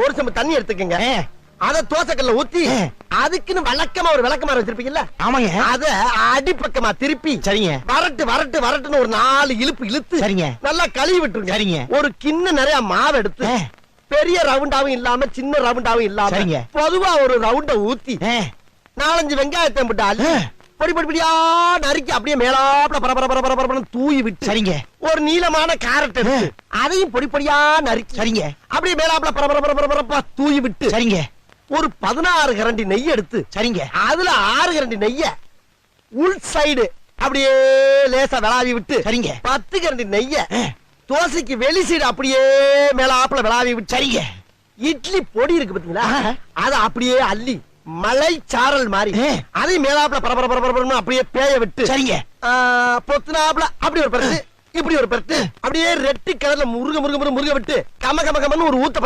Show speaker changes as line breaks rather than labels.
ஒரு சம்பு தண்ணி எடுத்துக்கங்க. அத தோசைக்கல்ல ஊத்தி அதுக்குன்னு வழக்கமா ஒரு விளக்கமாறு வச்சிருப்பீங்கல்ல?
ஆமாங்க.
அத அடிப்பக்கமா திருப்பி
சரிங்க.
வரட்டுன்னு ஒரு 4 இழுப்பு இழுத்து
சரிங்க.
நல்லா கழுவி விட்டுருங்க.
சரிங்க.
ஒரு கிண்ண நிறைய மாவு எடுத்து பெரிய ரவுண்டாவும் இல்லாம சின்ன ரவுண்டாவும் இல்லாம
சரிங்க.
பொதுவா ஒரு ரவுண்ட ஊத்தி 4-5 வெங்காயத்தை போட்டு அள்ளி பொடி பொடியா நறுக்கி அப்படியே மேலாப்ல பரபரன்னு தூவி விட்டு
சரிங்க.
ஒரு நீளமான கேரட் எடுத்து அதையும் பொடி பொடியா நறுக்கி
சரிங்க.
அப்படியே மேலாப்ல பரபரப்பா தூவி விட்டு
சரிங்க.
ஒரு 16 கரண்டி நெய் எடுத்து
சரிங்க.
அதுல 6 கரண்டி நெய்ய உள் சைடு அப்படியே லேசா விளாவி விட்டு
சரிங்க.
10 கரண்டி நெய்ய தோசைக்கு வெளி சைடு அப்படியே மேலாப்ல விளாவி விட்டு சரிங்க. இட்லி பொடி இருக்கு பாத்தீங்களா? அத அப்படியே அள்ளி மலை சாரல் மாதிரி அதை மேலாப்ல பரபரன்னு அப்படியே பேய விட்டு
சரிங்க.
பொத்துனாப்ல அப்படி ஒரு பரட்டு இப்படி ஒரு பரட்டு அப்படியே ரெட்டி கலர்ல முருக விட்டு கம ஒரு ஊத்த